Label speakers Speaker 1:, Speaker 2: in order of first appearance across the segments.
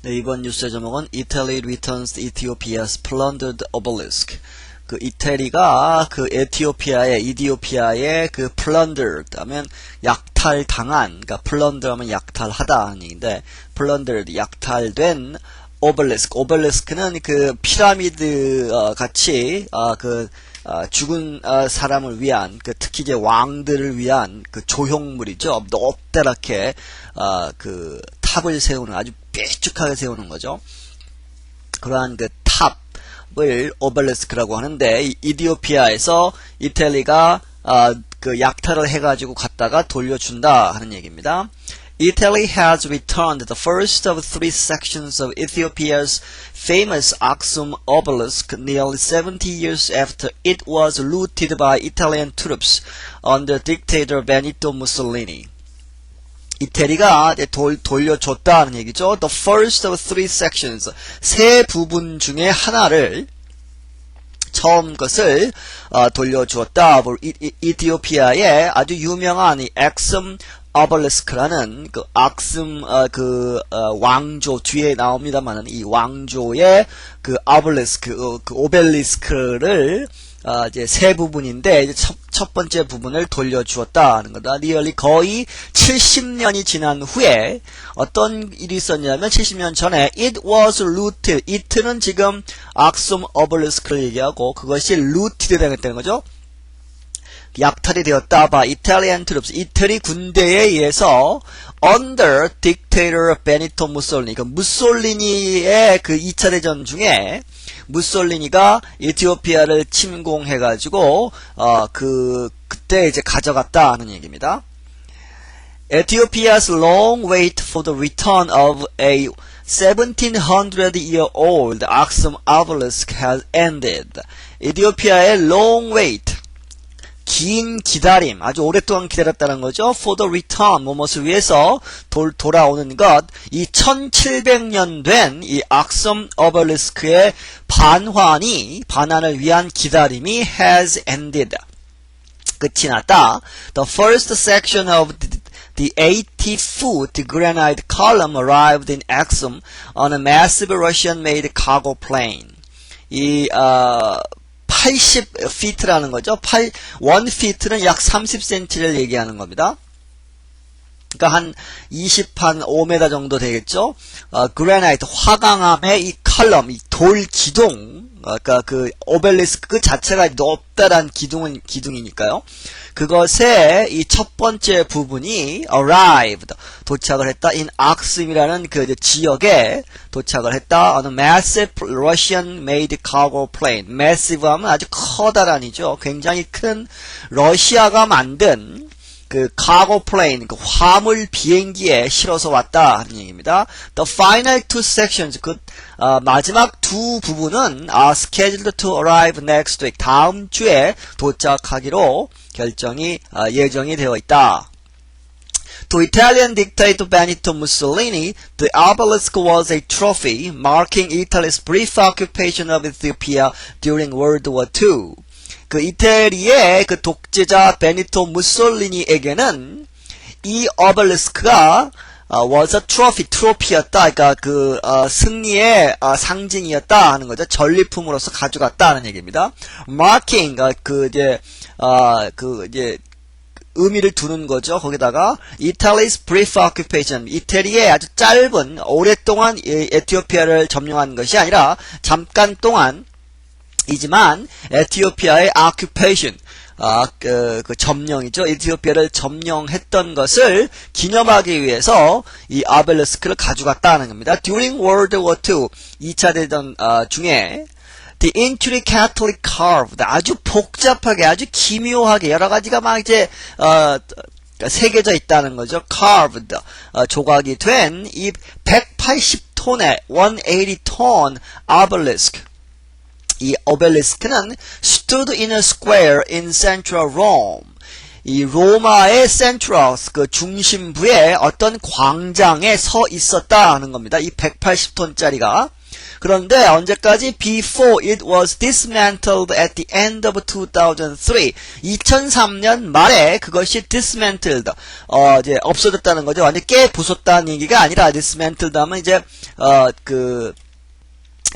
Speaker 1: 네, 이번 뉴스의 제목은 Italy returns Ethiopia's plundered obelisk. 그 이태리가 그 이디오피아의 그 plundered 하면 약탈당한, 그러니까 plunder 하면 약탈하다 하는 얘기인데, plundered 약탈된 obelisk는 그 피라미드 같이 죽은 사람을 위한, 그 특히 이제 왕들을 위한 그 조형물이죠. 높다랗게 그 탑을 세우는, 아주 뾰족하게 세우는 거죠. 그러한 그 탑을 오벨리스크라고 하는데, 이디오피아에서 이태리가 그 약탈을 해가지고 갔다가 돌려준다 하는 얘기입니다. Italy has returned the first of three sections of Ethiopia's famous Aksum obelisk nearly 70 years after it was looted by Italian troops under dictator Benito Mussolini. 이태리가 돌려줬다는 얘기죠. The first of three sections, 세 부분 중에 하나를, 처음 것을 돌려주었다. 이티오피아의 아주 유명한 이 엑섬 오벨리스크라는 그 악슴 왕조 뒤에 나옵니다만은, 이 왕조의 그 오벨리스크, 그 오벨리스크를 이제 세 부분인데, 이제 첫 번째 부분을 돌려주었다 하는 거다. 리얼리 거의 70년이 지난 후에 어떤 일이 있었냐면, 70년 전에 it was looted. it는 지금 악숨 오벨리스크를 얘기하고, 그것이 looted 되었다는 거죠. 약탈이 되었다. by Italian troops. 이태리 군대에 의해서 under dictator Benito Mussolini. 그 무솔리니의 그 2차 대전 중에 무솔리니가 에티오피아를 침공해가지고 그때 이제 가져갔다 하는 얘기입니다. Ethiopia's long wait for the return of a 1700-year-old Aksum obelisk has ended. 에티오피아의 long wait, 긴 기다림, 아주 오랫동안 기다렸다는 거죠. For the return, 무엇을 위해서 돌아오는 것. 이 1700년 된 이 악섬 오벨리스크의 반환을 위한 기다림이 has ended. 끝이 났다. The first section of the 80-foot granite column arrived in Aksum on a massive Russian-made cargo plane. 이 80feet라는 거죠. 1feet는 약 30cm를 얘기하는 겁니다. 그러니까 한 5m 정도 되겠죠. 그래나이트, 화강암의 이 컬럼, 이 돌 기둥, 그러니까 그 오벨리스크 자체가 높다란 기둥이니까요. 그것의 이 첫 번째 부분이 arrived, 도착을 했다. in Aksum이라는 그 지역에 도착을 했다. on a massive Russian-made cargo plane. massive 하면 아주 커다란이죠. 굉장히 큰 러시아가 만든 그 카고 플레인, 그 화물 비행기에 실어서 왔다 하는 얘기입니다. The final two sections, 마지막 두 부분은 are scheduled to arrive next week. 다음 주에 도착하기로 예정이 되어 있다. To Italian dictator Benito Mussolini, the obelisk was a trophy marking Italy's brief occupation of Ethiopia during World War II. 그 이태리의 그 독재자 베니토 무솔리니에게는 이 오벨리스크가 was a trophy, 트로피였다. 그러니까 그 승리의 상징이었다 하는 거죠. 전리품으로서 가져갔다는 얘기입니다. marking, 의미를 두는 거죠. 거기다가 Italy's brief occupation, 이태리의 아주 짧은, 오랫동안 에티오피아를 점령한 것이 아니라 잠깐 동안 이지만 에티오피아의 occupation, 그 점령이죠. 에티오피아를 점령했던 것을 기념하기 위해서 이 오벨리스크를 가져갔다는 겁니다. During World War II, 2차 대전 중에 the intricate Catholic carved, 아주 복잡하게, 아주 기묘하게 여러 가지가 막 이제 새겨져 있다는 거죠. carved, 조각이 된 이 180톤의 180톤 obelisk. 이 오벨리스크는 stood in a square in central Rome. 이 로마의 센트럴, 그 중심부에 어떤 광장에 서 있었다 하는 겁니다. 이 180톤짜리가 그런데 언제까지? Before it was dismantled at the end of 2003. 2003년 말에 그것이 dismantled, 이제 없어졌다는 거죠. 완전 깨 부쉈다는 얘기가 아니라 dismantled 하면 이제,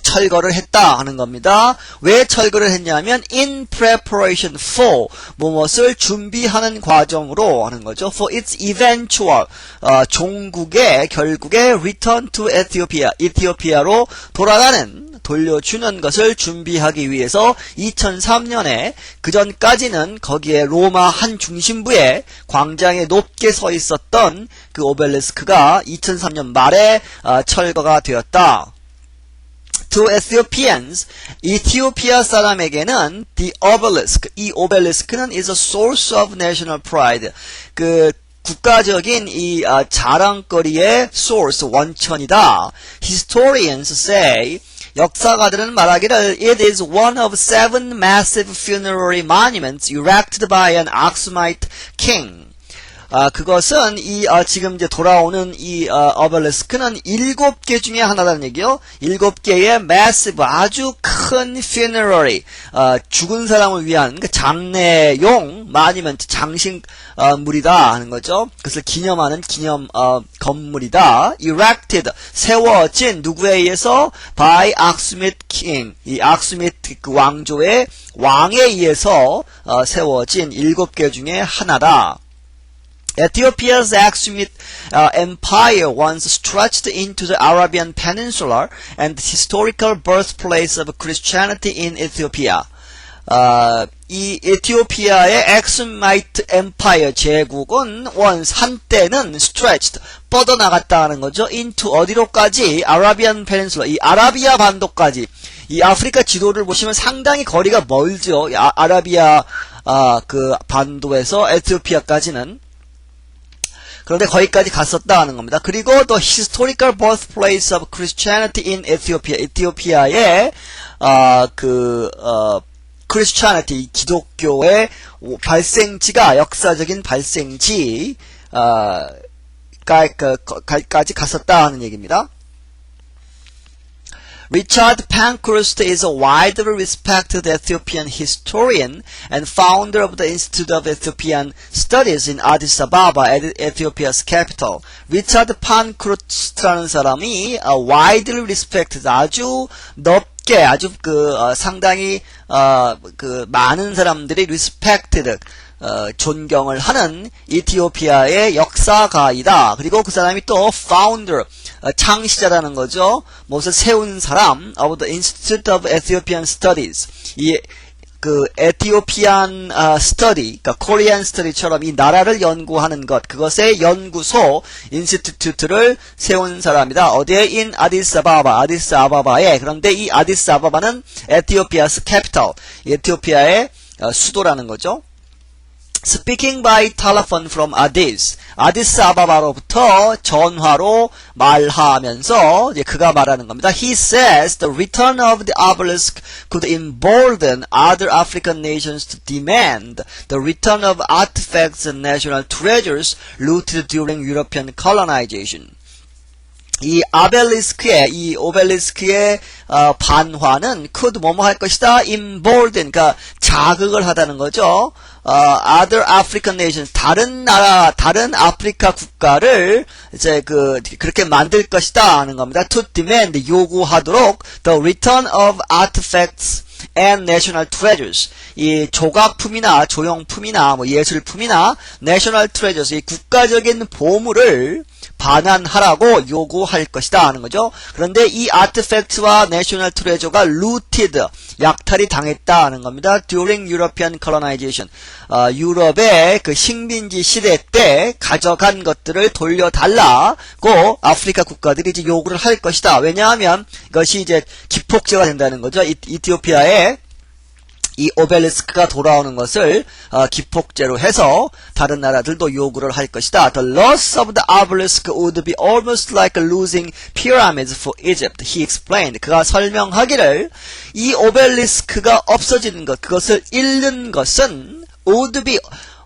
Speaker 1: 철거를 했다 하는 겁니다. 왜 철거를 했냐면 in preparation for 무엇을 준비하는 과정으로 하는 거죠. for its eventual 종국의 결국에 return to Ethiopia 에티오피아로 돌려주는 것을 준비하기 위해서 2003년에 그전까지는 거기에 로마 한 중심부에 광장에 높게 서 있었던 그 오벨리스크가 2003년 말에 철거가 되었다. To Ethiopians, 이티오피아 사람에게는 the obelisk, 이 오벨리스크는 is a source of national pride. 국가적인 이 자랑거리의 source, 원천이다. Historians say, 역사가들은 말하기를 it is one of 7 massive funerary monuments erected by an Aksumite king. 그것은 지금 이제 돌아오는 오벨리스크는 7개 중에 하나라는 얘기요. 7개의 massive, 아주 큰 funerary, 죽은 사람을 위한 장례용 monument, 장식물이다 하는 거죠. 그것을 기념하는 건물이다. erected, 세워진, 누구에 의해서? by Aksumite king, 이 악수미트 왕조의 왕에 의해서 세워진 7개 중에 하나다. Ethiopia's Aksumite empire once stretched into the Arabian Peninsula and the historical birthplace of Christianity in Ethiopia. 이 에티오피아의 Aksumite empire 제국은 once 한때는 stretched 뻗어나갔다는 거죠. into 어디로까지? Arabian Peninsula, 이 아라비아 반도까지. 이 아프리카 지도를 보시면 상당히 거리가 멀죠. 아라비아 반도에서 에티오피아까지는. 그런데 거기까지 갔었다 하는 겁니다. 그리고 the historical birthplace of Christianity in Ethiopia. 에티오피아의 Christianity, 기독교의 발생지가, 역사적인 발생지 까지 갔었다 하는 얘기입니다. Richard Pankhurst is a widely respected Ethiopian historian and founder of the Institute of Ethiopian Studies in Addis Ababa, Ethiopia's capital. Richard Pankhurst라는 사람이 widely respected, 아주 높게, 아주 상당히 많은 사람들이 respected, 존경을 하는 이티오피아의 역사가이다. 그리고 그 사람이 또 founder, 창시자라는 거죠. 무엇을 세운 사람, of the Institute of Ethiopian Studies. 이 에티오피안 스터디, 그러니까 코리안 스터디처럼 이 나라를 연구하는 것, 그것의 연구소, 인스티튜트를 세운 사람이다. 어디에? in 아디스아바바에. 그런데 이 아디스아바바는 에티오피아's capital, 에티오피아의 수도라는 거죠. Speaking by telephone from Addis, 아디스아바바로부터 전화로 말하면서 이제 그가 말하는 겁니다. He says the return of the obelisk could embolden other African nations to demand the return of artifacts and national treasures looted during European colonization. 이 오벨리스크의 반환은 could 뭐뭐 할 것이다, embolden, 그러니까 자극을 하다는 거죠. other African nations, 다른 아프리카 국가를 이제 그렇게 만들 것이다 하는 겁니다. to demand, 요구하도록 the return of artifacts and national treasures, 이 조각품이나 조형품이나 예술품이나 national treasures, 이 국가적인 보물을 반환하라고 요구할 것이다 하는 거죠. 그런데 이 아트팩트와 내셔널 트레저가 looted, 약탈이 당했다 하는 겁니다. during European colonization, 유럽의 식민지 시대 때 가져간 것들을 돌려달라고 아프리카 국가들이 이제 요구를 할 것이다. 왜냐하면 이것이 이제 기폭제가 된다는 거죠. 이티오피아에 이 오벨리스크가 돌아오는 것을 기폭제로 해서 다른 나라들도 요구를 할 것이다. The loss of the obelisk would be almost like losing pyramids for Egypt, he explained. 그가 설명하기를 이 오벨리스크가 없어지는 것, 그것을 잃는 것은 would be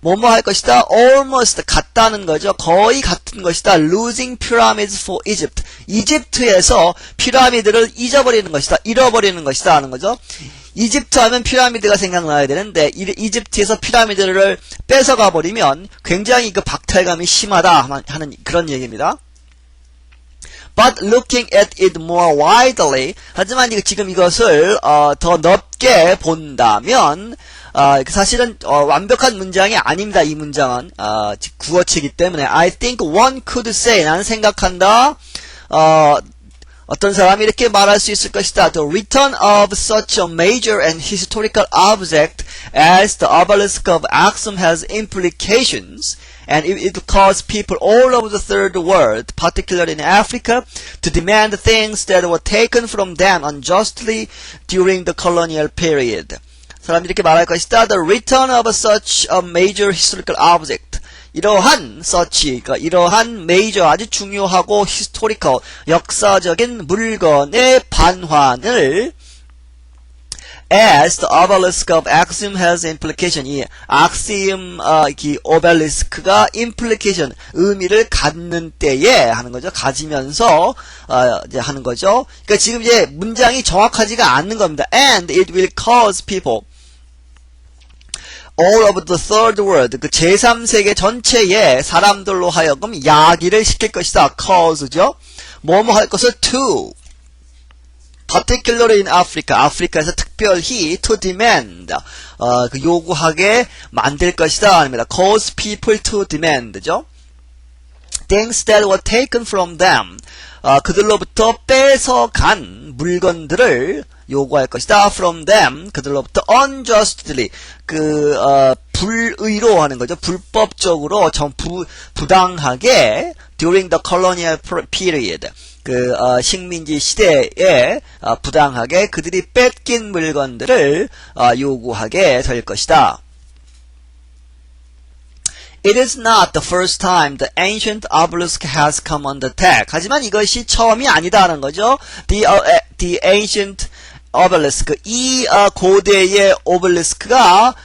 Speaker 1: 뭐뭐 할 것이다. almost 같다는 거죠. 거의 같은 것이다. losing pyramids for Egypt. 이집트에서 피라미드를 잊어버리는 것이다. 잃어버리는 것이다 하는 거죠. 이집트 하면 피라미드가 생각나야 되는데 이집트에서 피라미드를 뺏어가 버리면 굉장히 그 박탈감이 심하다 하는 그런 얘기입니다. But looking at it more widely, 하지만 지금 이것을 더 넓게 본다면 사실은 완벽한 문장이 아닙니다. 이 문장은 구어체이기 때문에 I think one could say, 나는 생각한다. 어떤 사람이 이렇게 말할 수 있을 것이다. The return of such a major and historical object as the obelisk of Aksum has implications, and it will cause people all over the third world, particularly in Africa, to demand things that were taken from them unjustly during the colonial period. 사람이 이렇게 말할 것이다. The return of such a major historical object. 이러한 그러니까 이러한 major 아주 중요하고 historical 역사적인 물건의 반환을 as the obelisk of Axiom has implication, 이 Axiom obelisk가 implication 의미를 갖는 때에 하는 거죠. 가지면서 이제 하는 거죠. 그러니까 지금 이제 문장이 정확하지가 않는 겁니다. And it will cause people all over the third world, 그 제3세계 전체의 사람들로 하여금 야기를 시킬 것이다. cause죠. 뭐뭐 할 것을 to, particularly in Africa, 아프리카에서 특별히 to demand, 그 요구하게 만들 것이다. 아닙니다. cause people to demand죠. things that were taken from them, 그들로부터 뺏어간 물건들을 요구할 것이다. from them, 그들로부터 unjustly, 불의로 하는 거죠. 불법적으로, 부당하게, during the colonial period, 식민지 시대에, 부당하게 그들이 뺏긴 물건들을, 요구하게 될 것이다. It is not the first time the ancient obelisk has come under attack. 하지만 이것이 처음이 아니다라는 거죠. The ancient obelisk, 이 고대의 오벨리스크가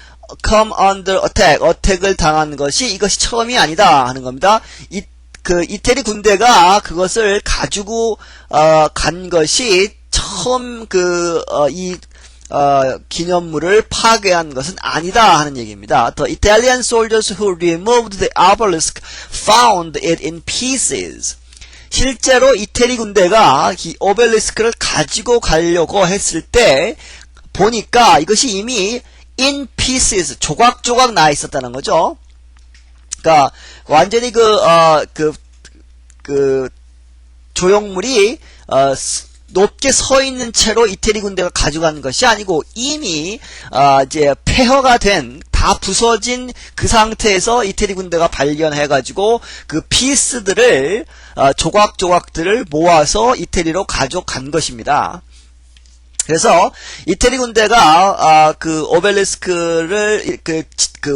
Speaker 1: come under attack, 어택을 당한 것이 이것이 처음이 아니다 하는 겁니다. 이태리 군대가 그것을 가지고 간 것이 처음 기념물을 파괴한 것은 아니다 하는 얘기입니다. The Italian soldiers who removed the obelisk found it in pieces. 실제로 이태리 군대가 이 오벨리스크를 가지고 가려고 했을 때 보니까 이것이 이미 in pieces, 조각조각 나 있었다는 거죠. 그러니까 완전히 조형물이 높게 서 있는 채로 이태리 군대가 가져간 것이 아니고 이미 이제 폐허가 된, 다 부서진 그 상태에서 이태리 군대가 발견해가지고 그 피스들을 조각조각들을 모아서 이태리로 가져간 것입니다. 그래서 이태리 군대가 그 오벨리스크를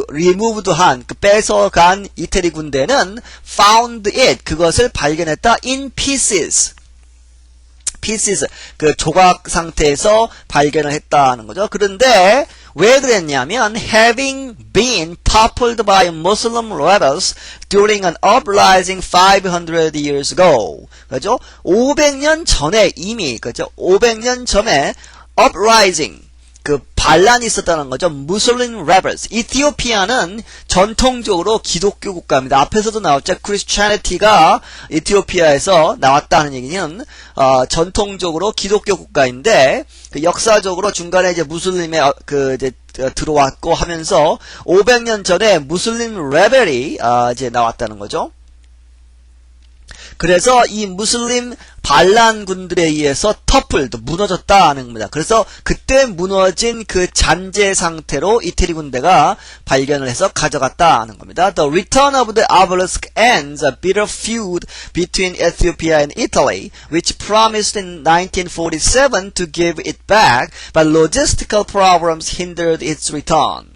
Speaker 1: removed한, 뺏어간 이태리 군대는 found it, 그것을 발견했다. in pieces, 조각 상태에서 발견을 했다는 거죠. 그런데 왜 그랬냐면 having been toppled by Muslim rebels during an uprising 500 years ago. 그죠? 500년 전에 이미, 그죠? 500년 전에 uprising, 반란이 있었다는 거죠. 무슬림 rebels. 이티오피아는 전통적으로 기독교 국가입니다. 앞에서도 나왔죠. 크리스찬티가 이티오피아에서 나왔다는 얘기는 전통적으로 기독교 국가인데 역사적으로 중간에 이제 무슬림에 이제 들어왔고 하면서 500년 전에 무슬림 레벨이 이제 나왔다는 거죠. 그래서 이 무슬림 반란군들에 의해서 터플도 무너졌다는 겁니다. 그래서 그때 무너진 그 잔재 상태로 이태리 군대가 발견을 해서 가져갔다는 겁니다. The return of the obelisk ends a bitter feud between Ethiopia and Italy, which promised in 1947 to give it back, but logistical problems hindered its return.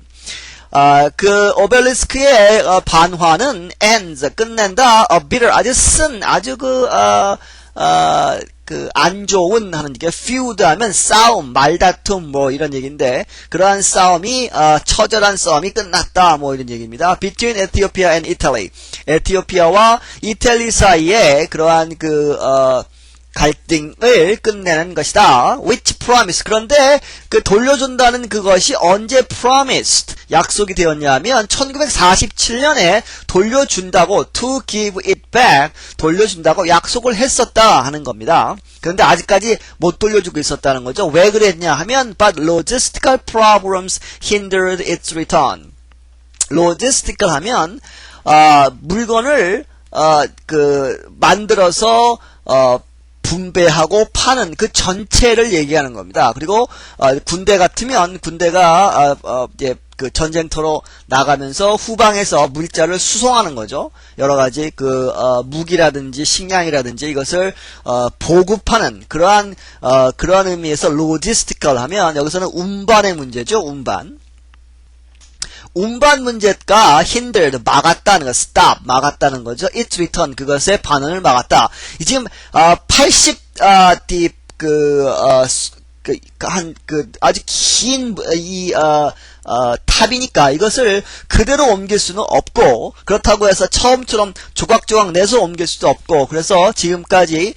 Speaker 1: 그 오벨리스크의 반환은 ends, 끝낸다, bitter, 아주 쓴, 아주 안 좋은 하는 얘기가 feud 하면 싸움, 말다툼 뭐 이런 얘기인데 그러한 싸움이 처절한 싸움이 끝났다 뭐 이런 얘기입니다. Between Ethiopia and Italy. 에티오피아와 이탈리 사이에 그러한 갈등을 끝내는 것이다. Which promise. 그런데 그 돌려준다는 그것이 언제 promised 약속이 되었냐면 1947년에 돌려준다고 to give it back 돌려준다고 약속을 했었다 하는 겁니다. 그런데 아직까지 못 돌려주고 있었다는 거죠. 왜 그랬냐 하면 but logistical problems hindered its return. logistical 하면 물건을 만들어서 분배하고 파는 그 전체를 얘기하는 겁니다. 그리고 군대 같으면 군대가 그 전쟁터로 나가면서 후방에서 물자를 수송하는 거죠. 여러 가지 무기라든지 식량이라든지 이것을 보급하는 그러한 의미에서 로지스티컬 하면 여기서는 운반의 문제죠. 운반 문제가 hindered 막았다는 거, stop 막았다는 거죠. its return 그것의 반응을 막았다. 지금 80 아주 긴 탑이니까 이것을 그대로 옮길 수는 없고 그렇다고 해서 처음처럼 조각조각 내서 옮길 수도 없고 그래서 지금까지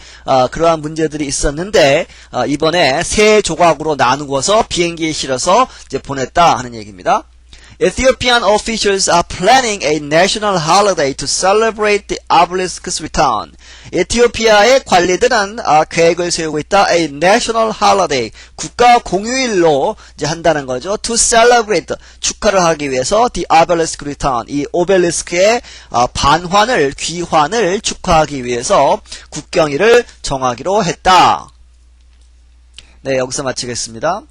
Speaker 1: 그러한 문제들이 있었는데 이번에 세 조각으로 나누어서 비행기에 실어서 이제 보냈다 하는 얘기입니다. Ethiopian officials are planning a national holiday to celebrate the obelisk's return. 에티오피아의 관리들은 계획을 세우고 있다. A national holiday. 국가 공휴일로 이제 한다는 거죠. To celebrate. 축하를 하기 위해서 the obelisk return. 이 오벨리스크의 귀환을 축하하기 위해서 국경일을 정하기로 했다. 네, 여기서 마치겠습니다.